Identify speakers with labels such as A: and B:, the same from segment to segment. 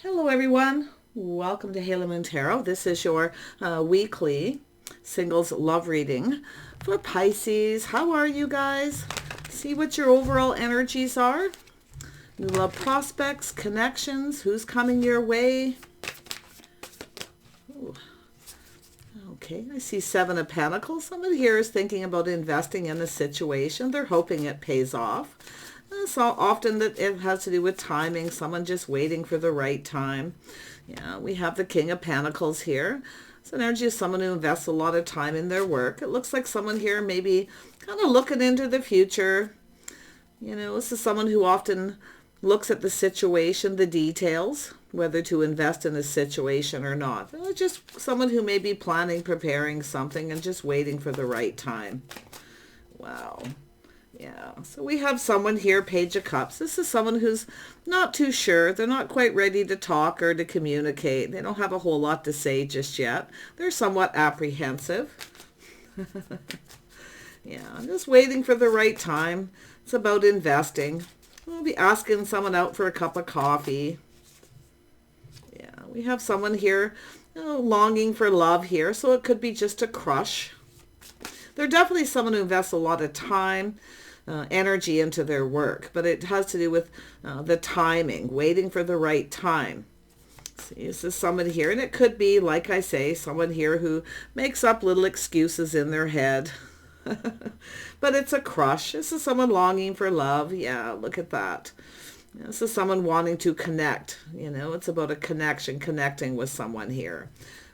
A: Hello everyone, welcome to Halo Moon Tarot. This is your weekly singles love reading for Pisces. How are you guys? See what your overall energies are. New love prospects, connections, who's coming your way. Ooh. Okay, I see Seven of Pentacles. Somebody here is thinking about investing in a situation. They're hoping it pays off. So often that it has to do with timing, someone just waiting for the right time. Yeah, we have the King of Pentacles here. It's an energy of someone who invests a lot of time in their work. It looks like someone here maybe kind of looking into the future. You know, this is someone who often looks at the situation, the details, whether to invest in a situation or not. Just someone who may be planning, preparing something and just waiting for the right time. Wow. Yeah, so we have someone here, Page of Cups. This is someone who's not too sure. They're not quite ready to talk or to communicate. They don't have a whole lot to say just yet. They're somewhat apprehensive. Yeah, just waiting for the right time. It's about investing. We'll be asking someone out for a cup of coffee. Yeah, we have someone here longing for love here, so it could be just a crush. They're definitely someone who invests a lot of time, energy into their work, but it has to do with the timing, waiting for the right time. See, this is someone here, and it could be, like I say, someone here who makes up little excuses in their head. But it's a crush. This is someone longing for love. Yeah, look at that. This is someone wanting to connect. You know, it's about a connection, connecting with someone here.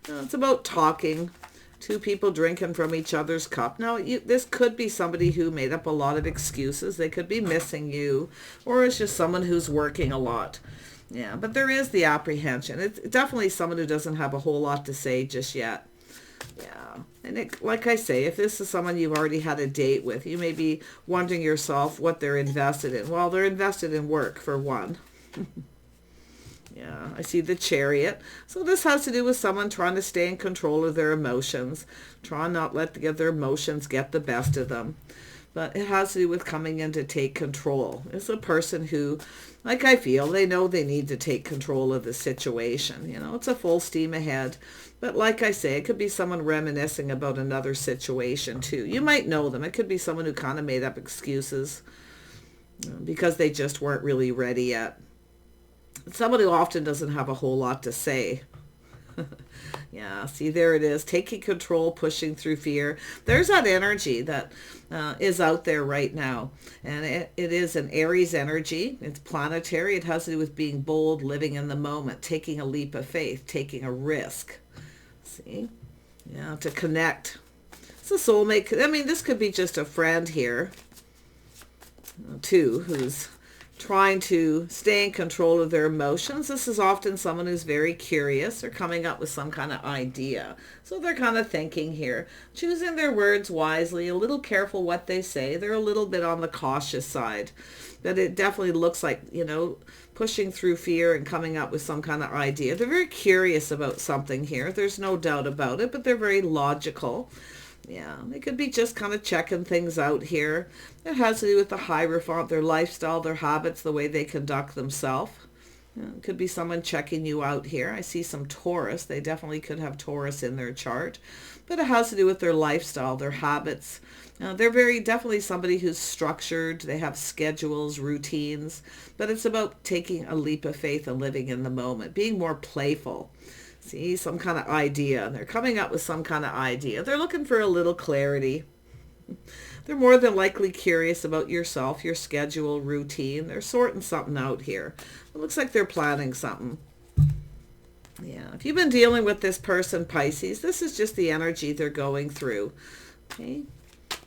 A: It's about talking. Two people drinking from each other's cup. Now, this could be somebody who made up a lot of excuses. They could be missing you, or it's just someone who's working a lot. Yeah, but there is the apprehension. It's definitely someone who doesn't have a whole lot to say just yet. Yeah, and like I say, if this is someone you've already had a date with, you may be wondering yourself what they're invested in. Well, they're invested in work, for one. Yeah, I see the Chariot. So this has to do with someone trying to stay in control of their emotions, trying not let their emotions get the best of them. But it has to do with coming in to take control. It's a person who, like I feel, they know they need to take control of the situation. You know, it's a full steam ahead. But like I say, it could be someone reminiscing about another situation too. You might know them. It could be someone who kind of made up excuses because they just weren't really ready yet. Somebody who often doesn't have a whole lot to say. Yeah, see, there it is. Taking control, pushing through fear. There's that energy that is out there right now. And it is an Aries energy. It's planetary. It has to do with being bold, living in the moment, taking a leap of faith, taking a risk. See? Yeah, to connect. It's a soulmate. I mean, this could be just a friend here, too, who's trying to stay in control of their emotions. This is often someone who's very curious. They're coming up with some kind of idea. So they're kind of thinking here, choosing their words wisely, a little careful what they say. They're a little bit on the cautious side. But it definitely looks like, you know, pushing through fear and coming up with some kind of idea. They're very curious about something here. There's no doubt about it, but they're very logical. Yeah, they could be just kind of checking things out here. It has to do with the Hierophant, their lifestyle, their habits, the way they conduct themselves. It could be someone checking you out here. I see some Taurus. They definitely could have Taurus in their chart. But it has to do with their lifestyle, their habits. They're very definitely somebody who's structured. They have schedules, routines. But it's about taking a leap of faith and living in the moment, being more playful. See, some kind of idea. They're coming up with some kind of idea. They're looking for a little clarity. They're more than likely curious about yourself, your schedule, routine. They're sorting something out here. It looks like they're planning something. Yeah, if you've been dealing with this person, Pisces, this is just the energy they're going through. Okay,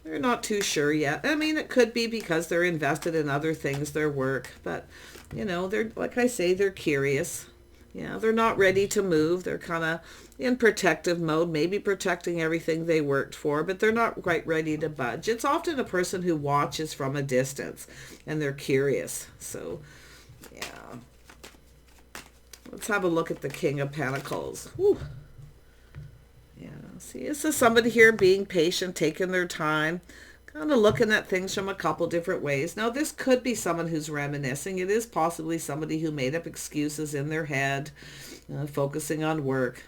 A: they're not too sure yet. I mean, it could be because they're invested in other things, their work. But, you know, they're, like I say, they're curious. Yeah, they're not ready to move. They're kind of in protective mode, maybe protecting everything they worked for, but they're not quite ready to budge. It's often a person who watches from a distance, and they're curious. So, yeah. Let's have a look at the King of Pentacles. Whew. Yeah, see, this is somebody here being patient, taking their time, Kind of looking at things from a couple different ways. Now, this could be someone who's reminiscing. It is possibly somebody who made up excuses in their head, focusing on work.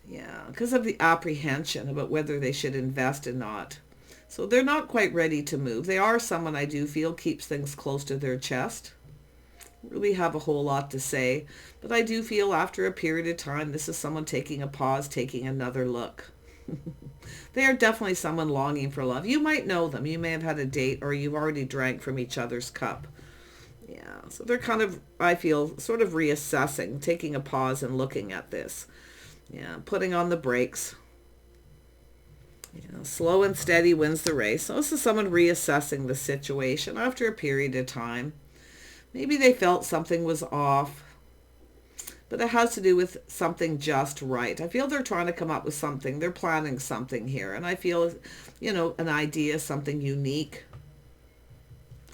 A: Yeah, because of the apprehension about whether they should invest or not. So they're not quite ready to move. They are someone I do feel keeps things close to their chest. Really have a whole lot to say. But I do feel after a period of time, this is someone taking a pause, taking another look. They are definitely someone longing for love. You might know them. You may have had a date or you've already drank from each other's cup. Yeah, so they're kind of, I feel, sort of reassessing, taking a pause and looking at this. Yeah, putting on the brakes. Slow and steady wins the race. So this is someone reassessing the situation after a period of time. Maybe they felt something was off, but it has to do with something just right. I feel they're trying to come up with something. They're planning something here. And I feel, an idea, something unique.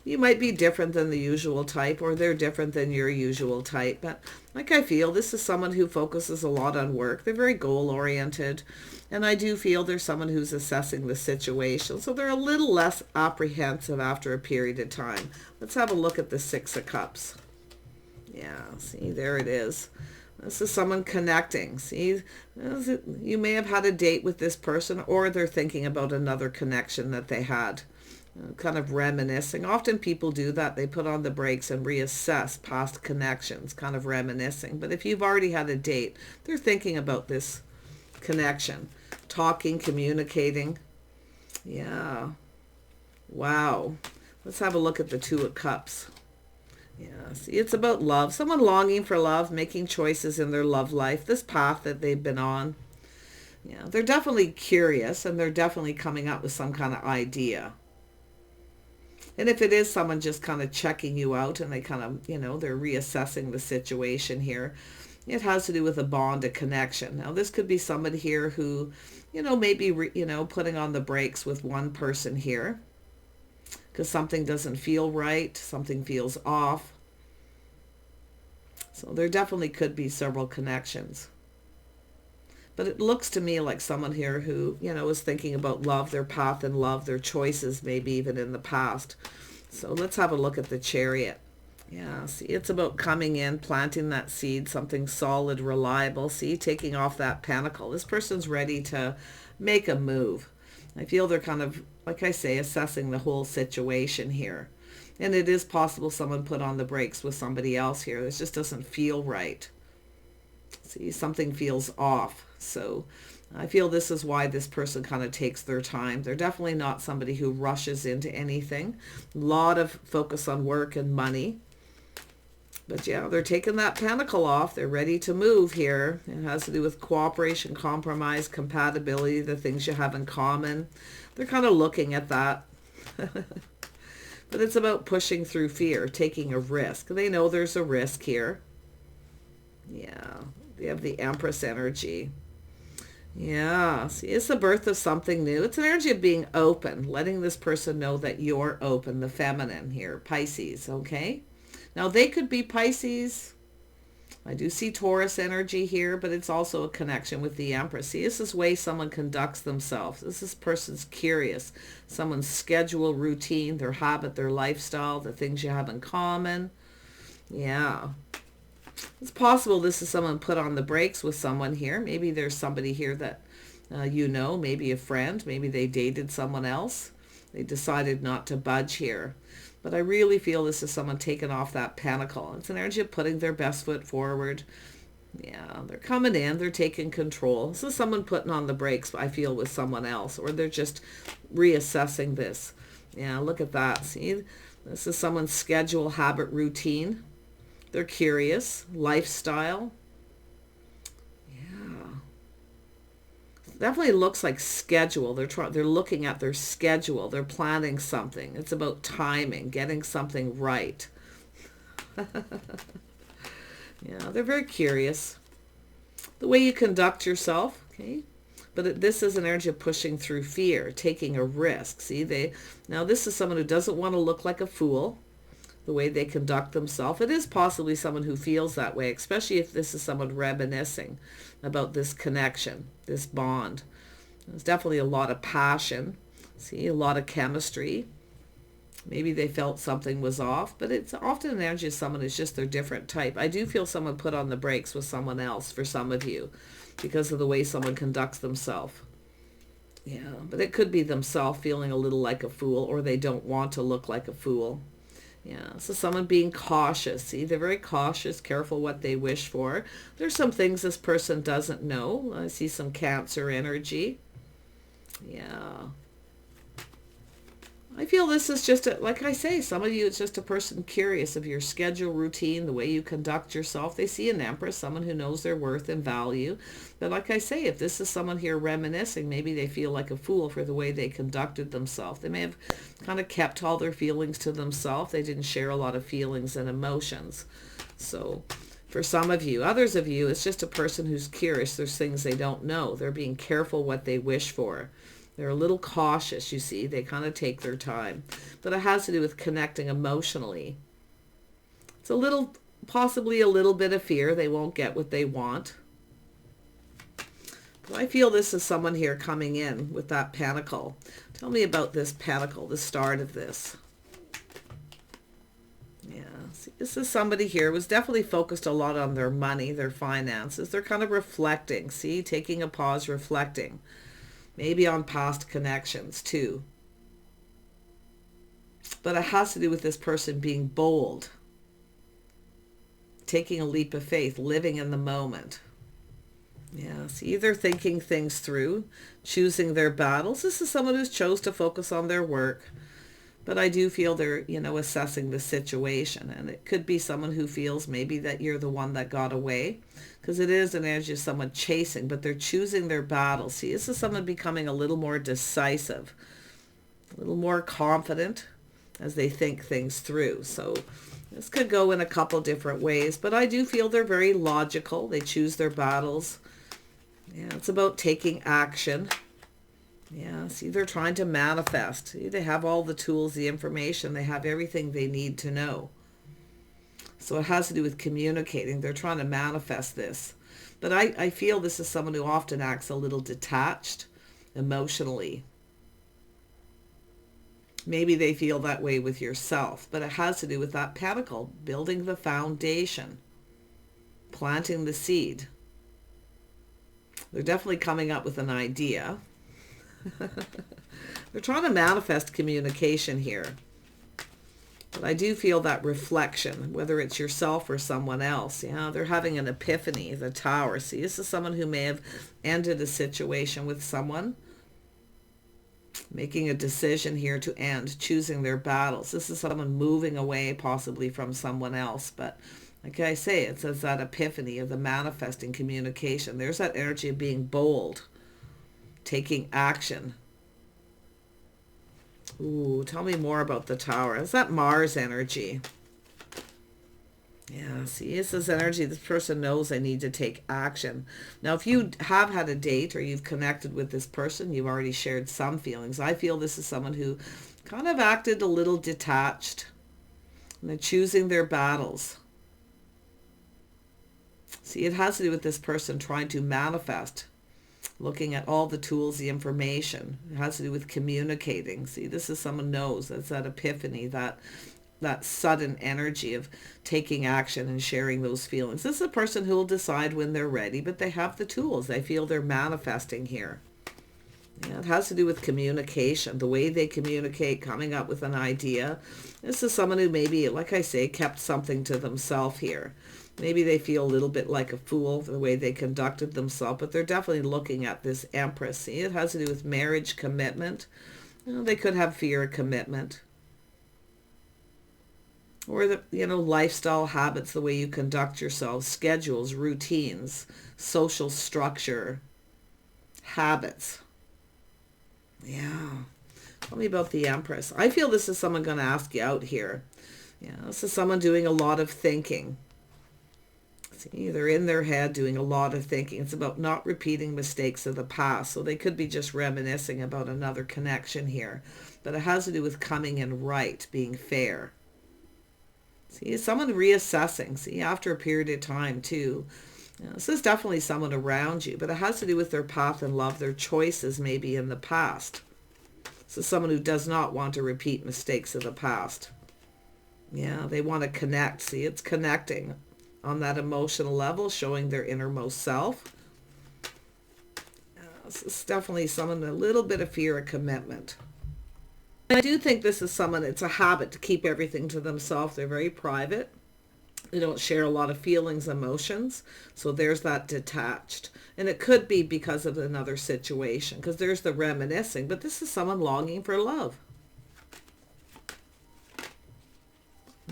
A: You might be different than the usual type, or they're different than your usual type. But like I feel, this is someone who focuses a lot on work. They're very goal-oriented. And I do feel they're someone who's assessing the situation. So they're a little less apprehensive after a period of time. Let's have a look at the Six of Cups. Yeah, see, there it is. This is someone connecting. See, you may have had a date with this person, or they're thinking about another connection that they had. Kind of reminiscing. Often people do that. They put on the brakes and reassess past connections, kind of reminiscing. But if you've already had a date, they're thinking about this connection. Talking, communicating. Yeah. Wow. Let's have a look at the Two of Cups. Yeah, see, it's about love. Someone longing for love, making choices in their love life, this path that they've been on. Yeah, they're definitely curious, and they're definitely coming up with some kind of idea. And if it is someone just kind of checking you out, and they kind of, they're reassessing the situation here, it has to do with a bond, a connection. Now, this could be somebody here who, maybe, putting on the brakes with one person here, because something doesn't feel right, something feels off. So there definitely could be several connections. But it looks to me like someone here who, is thinking about love, their path in love, their choices maybe even in the past. So let's have a look at the Chariot. Yeah, see, it's about coming in, planting that seed, something solid, reliable. See, taking off that pentacle. This person's ready to make a move. I feel they're kind of, like I say, assessing the whole situation here. And it is possible someone put on the brakes with somebody else here. This just doesn't feel right. See, something feels off. So I feel this is why this person kind of takes their time. They're definitely not somebody who rushes into anything. A lot of focus on work and money. But yeah, they're taking that pentacle off. They're ready to move here. It has to do with cooperation, compromise, compatibility, the things you have in common. They're kind of looking at that. But it's about pushing through fear, taking a risk. They know there's a risk here. Yeah, they have the Empress energy. Yeah, see, it's the birth of something new. It's an energy of being open, letting this person know that you're open, the feminine here, Pisces, okay? Now, they could be Pisces. I do see Taurus energy here, but it's also a connection with the Empress. See, this is the way someone conducts themselves. This person's curious. Someone's schedule, routine, their habit, their lifestyle, the things you have in common. Yeah. It's possible this is someone put on the brakes with someone here. Maybe there's somebody here that maybe a friend. Maybe they dated someone else. They decided not to budge here. But I really feel this is someone taking off that pentacle. It's an energy of putting their best foot forward. Yeah, they're coming in. They're taking control. This is someone putting on the brakes, I feel, with someone else. Or they're just reassessing this. Yeah, look at that. See, this is someone's schedule, habit, routine. They're curious. Lifestyle. Definitely looks like schedule. They're looking at their schedule. They're planning something. It's about timing, getting something right. Yeah, they're very curious. The way you conduct yourself, okay? But this is an energy of pushing through fear, taking a risk. See, now this is someone who doesn't want to look like a fool. The way they conduct themselves. It is possibly someone who feels that way, especially if this is someone reminiscing about this connection, this bond. There's definitely a lot of passion, See, a lot of chemistry. Maybe they felt something was off, but it's often an energy of someone who's just their different type. I do feel someone put on the brakes with someone else for some of you because of the way someone conducts themselves. Yeah, but it could be themselves feeling a little like a fool, or they don't want to look like a fool. Yeah, so someone being cautious. See, they're very cautious, careful what they wish for. There's some things this person doesn't know. I see some Cancer energy. Yeah. I feel this is just, like I say, some of you, it's just a person curious of your schedule, routine, the way you conduct yourself. They see an Empress, someone who knows their worth and value. But like I say, if this is someone here reminiscing, maybe they feel like a fool for the way they conducted themselves. They may have kind of kept all their feelings to themselves. They didn't share a lot of feelings and emotions. So for some of you, others of you, it's just a person who's curious. There's things they don't know. They're being careful what they wish for. They're a little cautious, you see. They kind of take their time. But it has to do with connecting emotionally. It's a little, possibly a little bit of fear. They won't get what they want. But I feel this is someone here coming in with that pentacle. Tell me about this pentacle, the start of this. Yeah, see, this is somebody here who was definitely focused a lot on their money, their finances. They're kind of reflecting, see, taking a pause, reflecting. Maybe on past connections too. But it has to do with this person being bold, taking a leap of faith, living in the moment. Yeah, see, they're thinking things through, choosing their battles. This is someone who's chose to focus on their work. But I do feel they're, assessing the situation. And it could be someone who feels maybe that you're the one that got away. Because it is an energy of someone chasing, but they're choosing their battles. See, this is someone becoming a little more decisive, a little more confident as they think things through. So this could go in a couple different ways. But I do feel they're very logical. They choose their battles. Yeah, it's about taking action. Yeah, see, they're trying to manifest. See, they have all the tools, the information. They have everything they need to know. So it has to do with communicating. They're trying to manifest this. But I feel this is someone who often acts a little detached emotionally. Maybe they feel that way with yourself. But it has to do with that pentacle, building the foundation, planting the seed. They're definitely coming up with an idea. They're trying to manifest communication here. But I do feel that reflection, whether it's yourself or someone else. Yeah, they're having an epiphany, the Tower. See, this is someone who may have ended a situation with someone, making a decision here to end, choosing their battles. This is someone moving away possibly from someone else. But like I say, it says that epiphany of the manifesting communication. There's that energy of being bold, taking action. Ooh, tell me more about the Tower. Is that Mars energy? Yeah, see, this is energy. This person knows they need to take action. Now, if you have had a date or you've connected with this person, you've already shared some feelings. I feel this is someone who kind of acted a little detached. And they're choosing their battles. See, it has to do with this person trying to manifest, looking at all the tools, the information. It has to do with communicating. See, this is someone knows. That's that epiphany, that sudden energy of taking action and sharing those feelings. This is a person who will decide when they're ready, but they have the tools. They feel they're manifesting here. Yeah, it has to do with communication, the way they communicate, coming up with an idea. This is someone who maybe, like I say, kept something to themselves here. Maybe they feel a little bit like a fool the way they conducted themselves, but they're definitely looking at this Empress. See, it has to do with marriage, commitment. They could have fear of commitment. Or the, lifestyle habits, the way you conduct yourself, schedules, routines, social structure, habits. Yeah. Tell me about the Empress. I feel this is someone going to ask you out here. Yeah, this is someone doing a lot of thinking. See, they're in their head doing a lot of thinking. It's about not repeating mistakes of the past. So they could be just reminiscing about another connection here. But it has to do with coming in right, being fair. See, someone reassessing. See, after a period of time too. This is definitely someone around you. But it has to do with their path in love, their choices maybe in the past. This is someone who does not want to repeat mistakes of the past. Yeah, they want to connect. See, it's connecting on that emotional level, showing their innermost self. This is definitely someone with a little bit of fear of commitment. I do think this is someone, it's a habit to keep everything to themselves. They're very private. They don't share a lot of feelings, emotions. So there's that detached. And it could be because of another situation, because there's the reminiscing. But this is someone longing for love.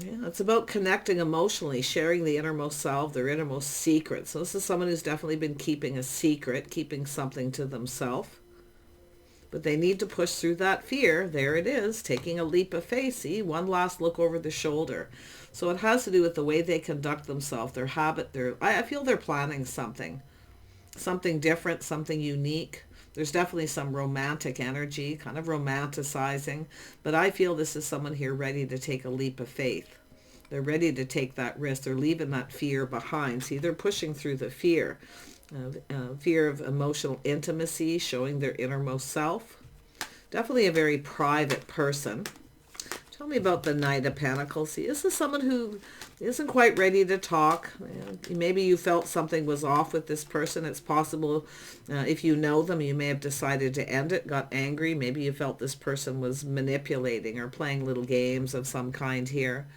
A: Yeah, it's about connecting emotionally, sharing the innermost self, their innermost secrets. So this is someone who's definitely been keeping a secret, keeping something to themselves. But they need to push through that fear. There it is, taking a leap of faith. See, one last look over the shoulder. So it has to do with the way they conduct themselves, their habit. I feel they're planning something different, something unique. There's definitely some romantic energy, kind of romanticizing. But I feel this is someone here ready to take a leap of faith. They're ready to take that risk. They're leaving that fear behind. See, they're pushing through the fear. Fear of emotional intimacy, showing their innermost self. Definitely a very private person. Tell me about the Knight of Pentacles. See, this is someone who isn't quite ready to talk. Maybe you felt something was off with this person. It's possible if you know them, you may have decided to end it, got angry. Maybe you felt this person was manipulating or playing little games of some kind here.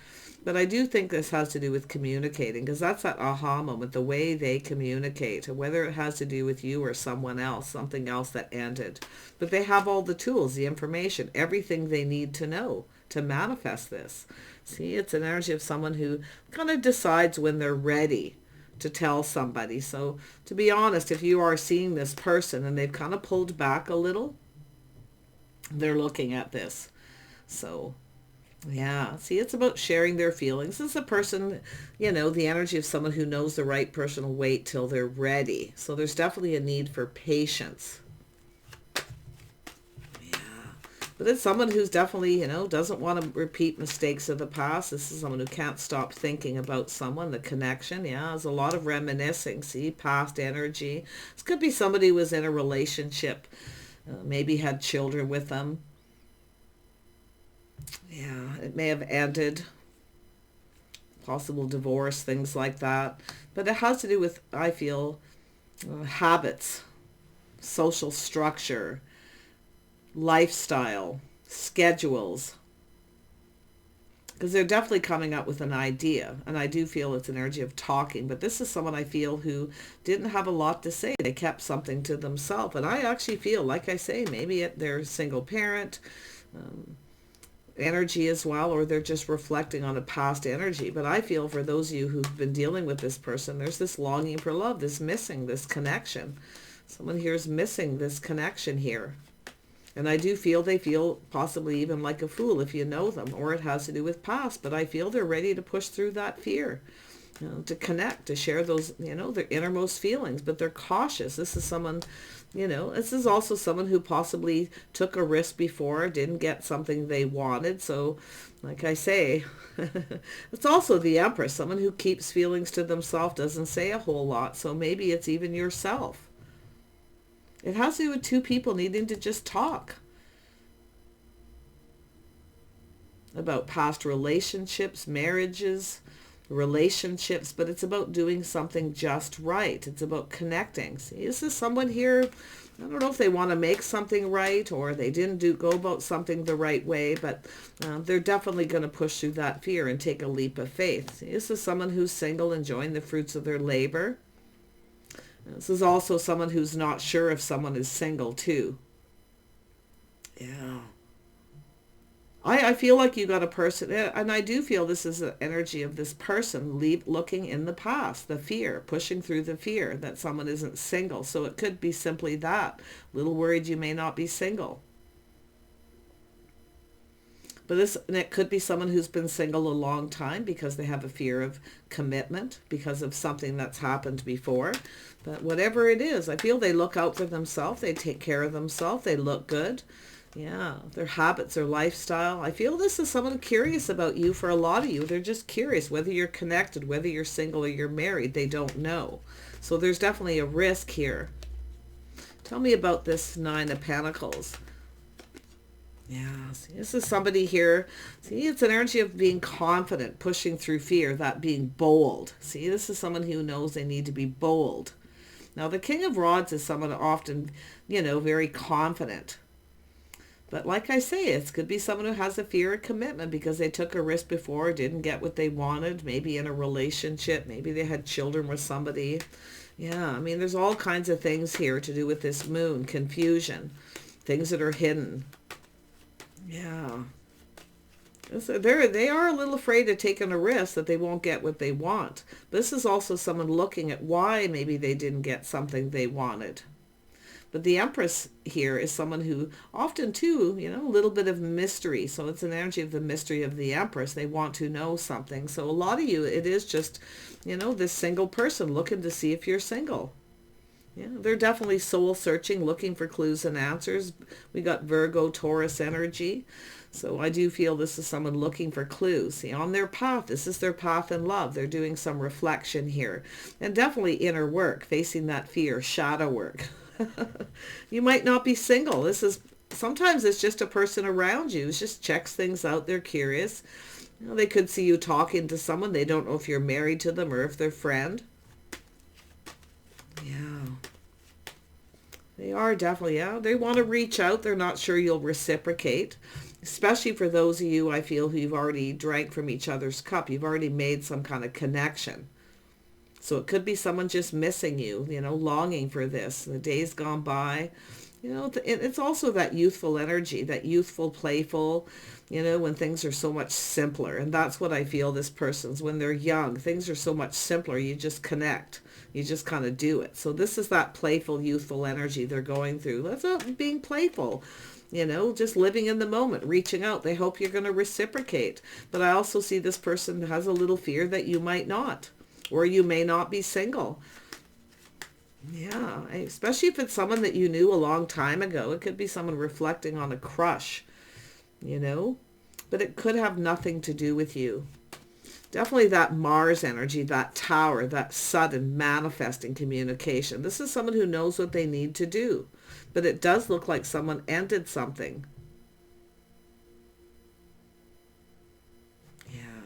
A: But I do think this has to do with communicating, because that's that aha moment, the way they communicate, whether it has to do with you or someone else, something else that ended. But they have all the tools, the information, everything they need to know to manifest this. See, it's an energy of someone who kind of decides when they're ready to tell somebody. So to be honest, if you are seeing this person and they've kind of pulled back a little, they're looking at this. So yeah, see, it's about sharing their feelings. This is a person, the energy of someone who knows the right person will wait till they're ready. So there's definitely a need for patience. Yeah, but it's someone who's definitely, doesn't want to repeat mistakes of the past. This is someone who can't stop thinking about someone, the connection. Yeah, there's a lot of reminiscing. See, past energy. This could be somebody who was in a relationship, maybe had children with them. Yeah, it may have ended, possible divorce, things like that. But it has to do with, I feel, habits, social structure, lifestyle, schedules. Because they're definitely coming up with an idea. And I do feel it's an energy of talking. But this is someone I feel who didn't have a lot to say. They kept something to themselves. And I actually feel, like I say, maybe they're a single parent, energy as well, or they're just reflecting on a past energy. But I feel for those of you who've been dealing with this person, there's this longing for love, this missing, this connection. Someone here is missing this connection here. And I do feel they feel possibly even like a fool if you know them, or it has to do with past. But I feel they're ready to push through that fear, to connect, to share those, their innermost feelings. But they're cautious. This is someone, this is also someone who possibly took a risk before, didn't get something they wanted. So, like I say, it's also the Empress, someone who keeps feelings to themselves, doesn't say a whole lot. So maybe it's even yourself. It has to do with two people needing to just talk about past relationships, marriages, relationships, but it's about doing something just right. It's about connecting. See, this is someone here, I don't know if they want to make something right or they didn't go about something the right way, but they're definitely going to push through that fear and take a leap of faith. See, this is someone who's single, enjoying the fruits of their labor. This is also someone who's not sure if someone is single too. Yeah. I feel like you got a person, and I do feel this is the energy of this person looking in the past, the fear, pushing through the fear that someone isn't single. So it could be simply that. A little worried you may not be single. But it could be someone who's been single a long time because they have a fear of commitment because of something that's happened before. But whatever it is, I feel they look out for themselves. They take care of themselves. They look good. Yeah, their habits, their lifestyle. I feel this is someone curious about you. For a lot of you, they're just curious whether you're connected, whether you're single or you're married. They don't know. So there's definitely a risk here. Tell me about this Nine of Pentacles. Yeah, see, this is somebody here. See, it's an energy of being confident, pushing through fear, that being bold. See, this is someone who knows they need to be bold. Now, the King of Rods is someone often, very confident. But like I say, it could be someone who has a fear of commitment because they took a risk before, didn't get what they wanted, maybe in a relationship, maybe they had children with somebody. Yeah, I mean, there's all kinds of things here to do with this moon, confusion, things that are hidden. Yeah. They are a little afraid of taking a risk that they won't get what they want. This is also someone looking at why maybe they didn't get something they wanted. But the Empress here is someone who often too, a little bit of mystery. So it's an energy of the mystery of the Empress. They want to know something. So a lot of you, it is just, this single person looking to see if you're single. Yeah, they're definitely soul searching, looking for clues and answers. We got Virgo, Taurus energy. So I do feel this is someone looking for clues. See, on their path, this is their path in love. They're doing some reflection here. And definitely inner work, facing that fear, shadow work. You might not be single. Sometimes it's just a person around you who just checks things out. They're curious. They could see you talking to someone. They don't know if you're married to them or if they're friend. Yeah. They are definitely, they want to reach out. They're not sure you'll reciprocate. Especially for those of you, I feel, who've already drank from each other's cup. You've already made some kind of connection. So it could be someone just missing you, longing for this. The days gone by, it's also that youthful energy, that youthful, playful, when things are so much simpler. And that's what I feel this person's, when they're young, things are so much simpler. You just connect. You just kind of do it. So this is that playful, youthful energy they're going through. That's not being playful. Just living in the moment, reaching out. They hope you're going to reciprocate. But I also see this person has a little fear that you might not. Or you may not be single. Yeah, especially if it's someone that you knew a long time ago. It could be someone reflecting on a crush, But it could have nothing to do with you. Definitely that Mars energy, that tower, that sudden manifesting communication. This is someone who knows what they need to do. But it does look like someone ended something.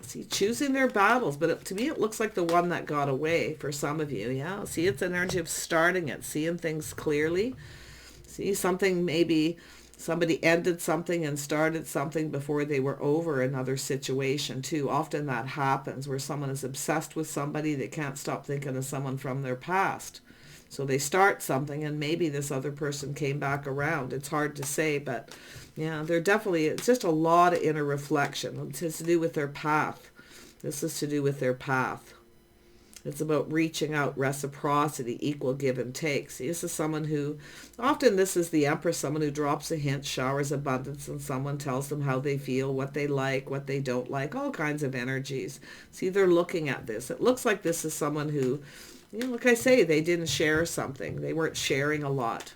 A: See, choosing their battles, but to me it looks like the one that got away for some of you. Yeah, see, it's an energy of starting it, seeing things clearly. See, something, maybe somebody ended something and started something before they were over another situation too. Often that happens where someone is obsessed with somebody, they can't stop thinking of someone from their past. So they start something and maybe this other person came back around. It's hard to say, but yeah, it's just a lot of inner reflection. It has to do with their path. This is to do with their path. It's about reaching out, reciprocity, equal give and take. See, this is someone who, often this is the Empress, someone who drops a hint, showers abundance, and someone tells them how they feel, what they like, what they don't like, all kinds of energies. See, they're looking at this. It looks like this is someone who, like I say, they didn't share something. They weren't sharing a lot.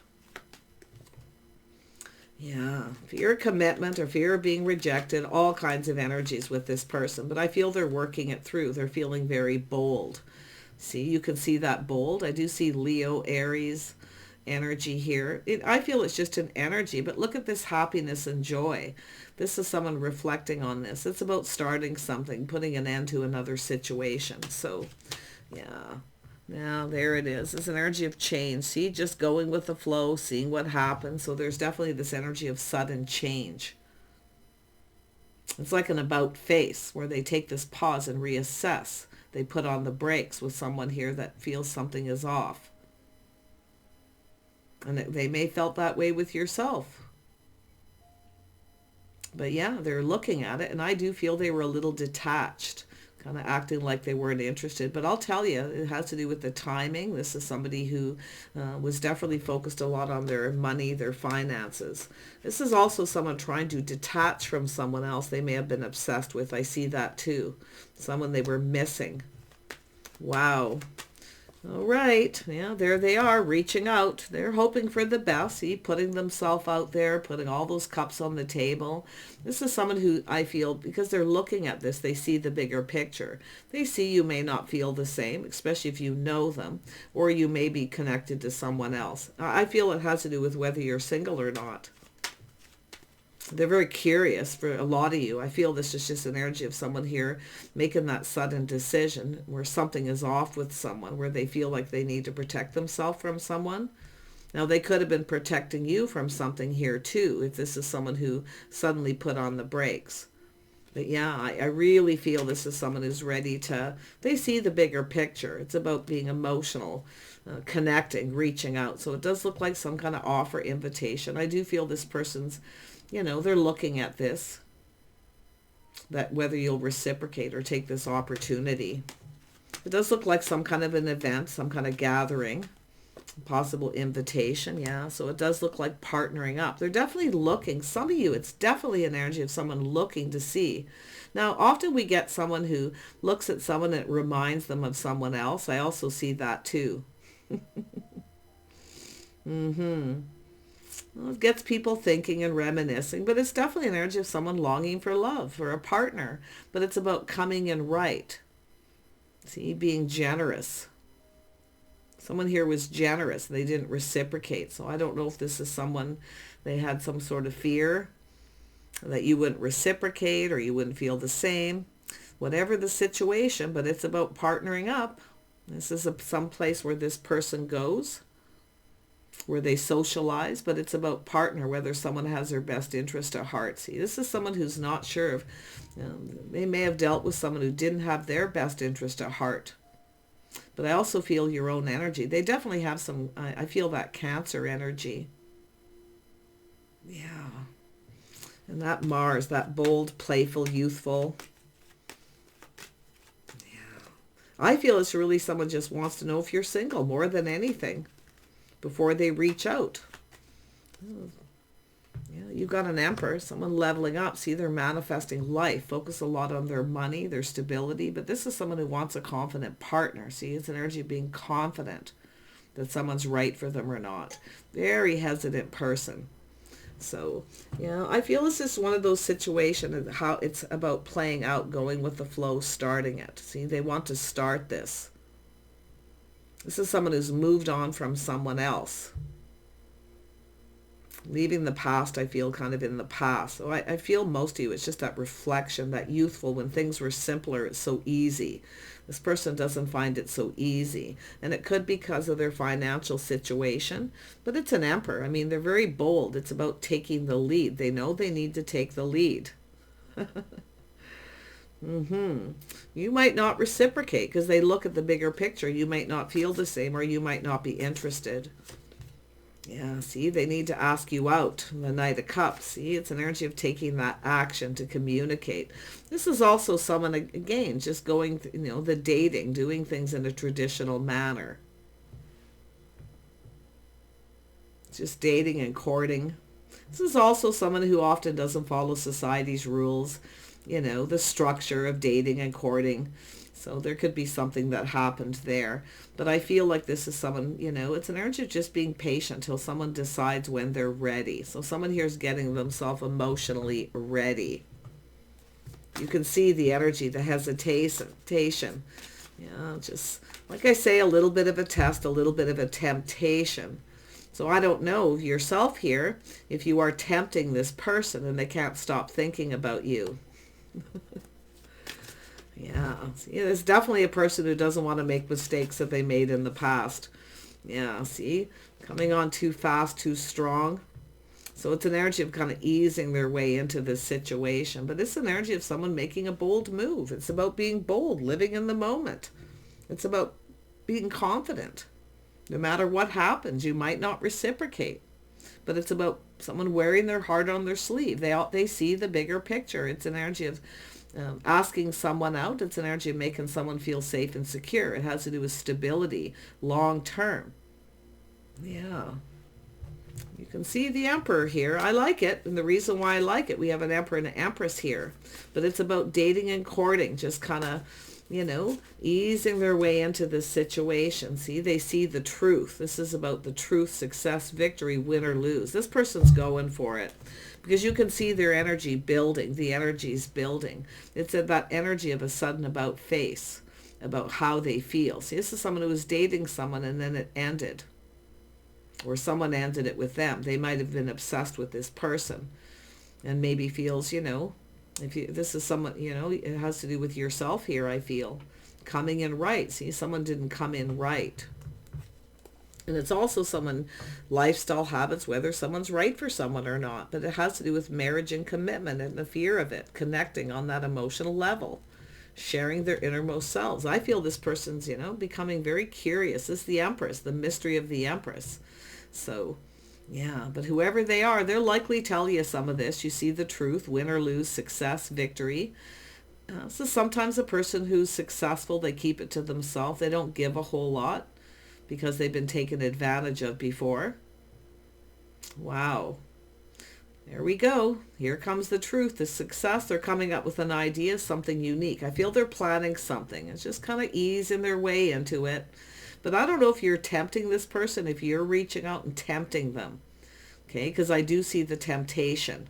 A: Yeah, fear of commitment or fear of being rejected, all kinds of energies with this person. But I feel they're working it through. They're feeling very bold. See, you can see that bold. I do see Leo, Aries energy here. I feel it's just an energy, but look at this happiness and joy. This is someone reflecting on this. It's about starting something, putting an end to another situation. So, yeah. Now, there it is. It's an energy of change. See, just going with the flow, seeing what happens. So there's definitely this energy of sudden change. It's like an about face where they take this pause and reassess. They put on the brakes with someone here that feels something is off. And they may felt that way with yourself. But yeah, they're looking at it. And I do feel they were a little detached, kind of acting like they weren't interested. But I'll tell you, it has to do with the timing. This is somebody who was definitely focused a lot on their money, their finances. This is also someone trying to detach from someone else they may have been obsessed with. I see that too. Someone they were missing. Wow. All right. Yeah, there they are, reaching out. They're hoping for the best. See, putting themselves out there, putting all those cups on the table. This is someone who I feel, because they're looking at this, they see the bigger picture. They see you may not feel the same, especially if you know them, or you may be connected to someone else. I feel it has to do with whether you're single or not. They're very curious for a lot of you. I feel this is just an energy of someone here making that sudden decision where something is off with someone, where they feel like they need to protect themselves from someone. Now, they could have been protecting you from something here too, if this is someone who suddenly put on the brakes. But yeah, I really feel this is someone who's ready to, they see the bigger picture. It's about being emotional, connecting, reaching out. So it does look like some kind of offer, invitation. I do feel this person's, they're looking at this, that whether you'll reciprocate or take this opportunity. It does look like some kind of an event, some kind of gathering, possible invitation. Yeah, so it does look like partnering up. They're definitely looking. Some of you, it's definitely an energy of someone looking to see. Now, often we get someone who looks at someone and it reminds them of someone else. I also see that too. Well, it gets people thinking and reminiscing, but it's definitely an energy of someone longing for love, for a partner. But it's about coming in right. See, being generous. Someone here was generous. They didn't reciprocate. So I don't know if this is someone, they had some sort of fear that you wouldn't reciprocate or you wouldn't feel the same. Whatever the situation, but it's about partnering up. This is some place where this person goes, where they socialize, but it's about partner, whether someone has their best interest at heart. See, this is someone who's not sure of, they may have dealt with someone who didn't have their best interest at heart. But I also feel your own energy. They definitely have some, I feel that Cancer energy. Yeah. And that Mars, that bold, playful, youthful. Yeah. I feel it's really someone just wants to know if you're single more than anything before they reach out. Yeah, you've got an Emperor, someone leveling up. See, they're manifesting life. Focus a lot on their money, their stability. But this is someone who wants a confident partner. See, it's an energy of being confident that someone's right for them or not. Very hesitant person. So, yeah, I feel this is one of those situations, how it's about playing out, going with the flow, starting it. See, they want to start this. This is someone who's moved on from someone else. Leaving the past, I feel kind of in the past. So I feel most of you, it's just that reflection, that youthful, when things were simpler, it's so easy. This person doesn't find it so easy. And it could be because of their financial situation, but it's an Emperor. I mean, they're very bold. It's about taking the lead. They know they need to take the lead. You might not reciprocate because they look at the bigger picture. You might not feel the same, or you might not be interested. Yeah, see, they need to ask you out. The Knight of Cups. See, it's an energy of taking that action to communicate. This is also someone, again, just going, the dating, doing things in a traditional manner. Just dating and courting. This is also someone who often doesn't follow society's rules, the structure of dating and courting. So there could be something that happened there. But I feel like this is someone, it's an energy of just being patient till someone decides when they're ready. So someone here is getting themselves emotionally ready. You can see the energy, the hesitation. Yeah, just like I say, a little bit of a test, a little bit of a temptation. So I don't know yourself here if you are tempting this person and they can't stop thinking about you. Yeah, see, there's definitely a person who doesn't want to make mistakes that they made in the past. Yeah, see, coming on too fast, too strong. So it's an energy of kind of easing their way into this situation. But it's an energy of someone making a bold move. It's about being bold, living in the moment. It's about being confident. No matter what happens, you might not reciprocate. But it's about someone wearing their heart on their sleeve. They see the bigger picture. It's an energy of asking someone out. It's an energy of making someone feel safe and secure. It has to do with stability, long term. Yeah. You can see the Emperor here. I like it. And the reason why I like it, we have an Emperor and an Empress here. But it's about dating and courting, just kind of, easing their way into this situation. See, they see the truth. This is about the truth, success, victory, win or lose. This person's going for it. Because you can see their energy building. The energy's building. It's that energy of a sudden about face, about how they feel. See, this is someone who was dating someone and then it ended. Or someone ended it with them. They might have been obsessed with this person. and maybe feels, this is someone, it has to do with yourself here, I feel. Coming in right. See, someone didn't come in right. And it's also someone, lifestyle habits, whether someone's right for someone or not. But it has to do with marriage and commitment and the fear of it, connecting on that emotional level, sharing their innermost selves. I feel this person's, becoming very curious. This is the Empress, the mystery of the Empress. So, yeah, but whoever they are, they'll likely tell you some of this. You see the truth, win or lose, success, victory. So sometimes a person who's successful, they keep it to themselves. They don't give a whole lot because they've been taken advantage of before. Wow. There we go. Here comes the truth, the success. They're coming up with an idea, something unique. I feel they're planning something. It's just kind of easing their way into it. But I don't know if you're tempting this person, if you're reaching out and tempting them. Okay, because I do see the temptation.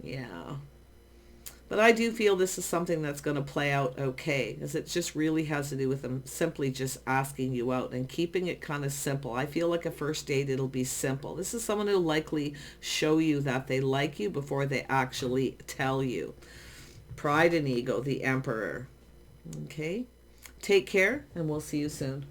A: Yeah. But I do feel this is something that's going to play out okay, because it just really has to do with them simply just asking you out and keeping it kind of simple. I feel like a first date, it'll be simple. This is someone who'll likely show you that they like you before they actually tell you. Pride and ego, the Emperor. Okay? Take care, and we'll see you soon.